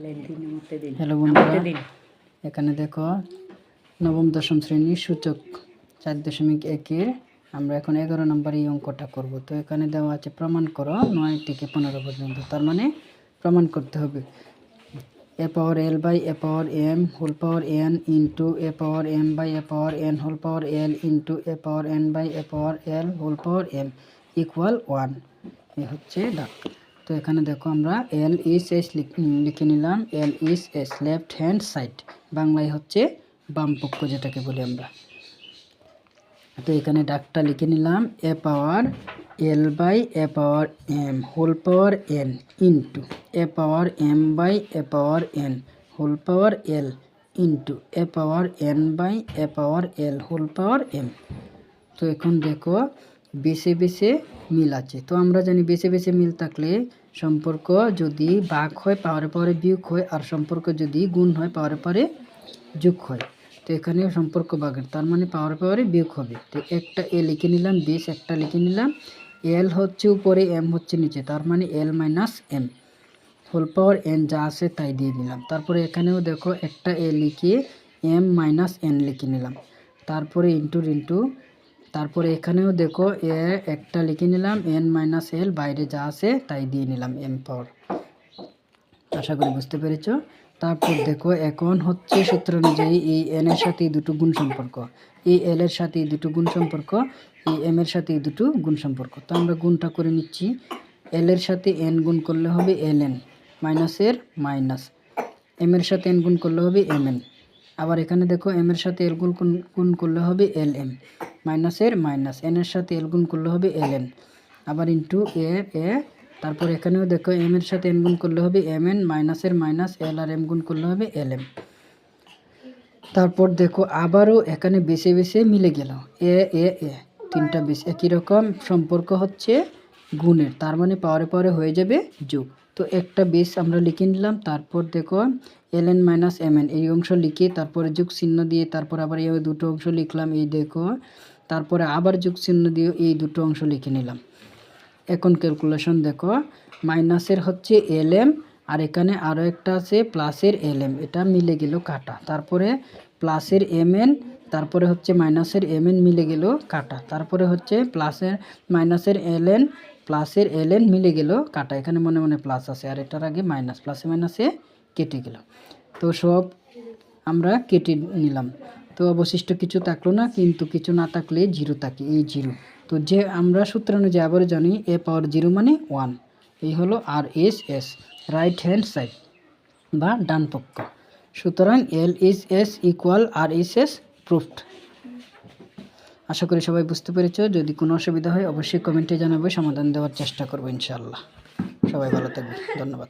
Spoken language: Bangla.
হ্যালো বন্ধুরা, এখানে দেখো নবম দশম শ্রেণীর সূচক 4.1-এর আমরা এখন 11 নম্বর এই অঙ্কটা করব। তো এখানে দেওয়া আছে প্রমাণ করো 9 থেকে 15 পর্যন্ত, তার মানে প্রমাণ করতে হবে a power l by a power m whole power n into a power m by a power n whole power l into a power n by a power l whole power m equal 1। এই হচ্ছে দাগ। তো এখানে দেখো আমরা এল ইস এস লিখে নিলাম। এল ইস এস লেফট হ্যান্ড সাইড, বাংলায় হচ্ছে বাম পক্ষ যেটাকে বলি আমরা। তো এখানে ডাকটা লিখে নিলাম A power L by A power M whole power N into A power M by A power N whole power L into A power N by A power L whole power M. তো এখন দেখো বেছে বেছে মিল আছে। তো আমরা জানি বেছে বেছে মিল থাকলে সম্পর্ক যদি ভাগ হয় পাওয়ারে পাওয়ারে বিয়োগ হয়, আর সম্পর্ক যদি গুণ হয় পাওয়ারে পাওয়ারে যোগ হয়। তো এখানে সম্পর্ক ভাগের, তার মানে পাওয়ারে পাওয়ারে বিয়োগ হবে। তো একটা এ লিখে নিলাম, বেশ একটা লিখে নিলাম। এল হচ্ছে উপরে, এম হচ্ছে নিচে, তার মানে L minus M whole power N যা আছে তাই দিয়ে নিলাম। তারপরে এখানেও দেখো একটা এ লিখে এম মাইনাস এন লিখে নিলাম, তারপরে ইন্টু তারপরে এখানেও দেখো এ একটা লিখে নিলাম, এন মাইনাস এল বাইরে যা আছে তাই দিয়ে নিলাম এম পাওয়ার। আশা করি বুঝতে পেরেছ। তারপর দেখো এখন হচ্ছে সূত্র অনুযায়ী এই এন এর সাথে দুটো গুণ সম্পর্ক, এই এল এর সাথে দুটো গুণ সম্পর্ক, এই এম এর সাথে দুটো গুণ সম্পর্ক। তো আমরা গুণটা করে নিচ্ছি। এল এর সাথে এন গুণ করলে হবে এল এন মাইনাসের মাইনাস, এম এর সাথে এন গুণ করলে হবে এম এন। আবার এখানে দেখো এম এর সাথে এল গুণ করলে হবে এল এম মাইনাসের মাইনাস, এন এর সাথে এল গুণ করলে হবে এল এন, আবার ইন্টু এ এ। তারপর এখানেও দেখো এম এর সাথে এন গুণ করলে হবে এম এন মাইনাসের মাইনাস, এল আর এম গুণ করলে হবে এল এম। তারপর দেখো আবারও এখানে বেছে বেছে মিলে গেল এ এ এ তিনটা বেশ একই রকম সম্পর্ক হচ্ছে গুণের, তার মানে পাওয়ারে পাওয়ারে হয়ে যাবে যোগ। তো একটা বেস আমরা লিখে নিলাম। তারপর দেখো L N minus M N এই অংশ লিখে তারপরে যোগ চিহ্ন দিয়ে তারপর আবার এই দুটো অংশ লিখলাম, এই দেখো তারপরে আবার যোগ চিহ্ন দিয়ে এই দুটো অংশ লিখে নিলাম। এখন ক্যালকুলেশন দেখো মাইনাসের হচ্ছে এল এম আর এখানে আরও একটা আছে প্লাসের এল এম, এটা মিলে গেল কাটা। তারপরে প্লাসের এম এন, তারপরে হচ্ছে মাইনাসের এম এন মিলে গেল কাটা। তারপরে হচ্ছে প্লাসের মাইনাসের এল এন প্লাসের এল এন মিলে গেল কাটা। এখানে মনে মনে প্লাস আছে আর এটার আগে মাইনাস, প্লাসে মাইনাসে কেটে গেল। তো সব আমরা কেটে নিলাম। তো অবশিষ্ট কিছু থাকলো না, কিন্তু কিছু না থাকলে জিরো থাকে, এই জিরো। তো যে আমরা সূত্র অনুযায়ী আবার জানি এ পাওয়ার জিরো মানে 1। এই হলো R S S right hand side বা ডান পক্ষ। সুতরাং L is S equal R S S proved. আশা করি সবাই বুঝতে পেরেছ। যদি কোনো অসুবিধা হয় অবশ্যই কমেন্টে জানাবে, সমাধান দেওয়ার চেষ্টা করবো ইনশাআল্লাহ। সবাই ভালো থাকবে, ধন্যবাদ।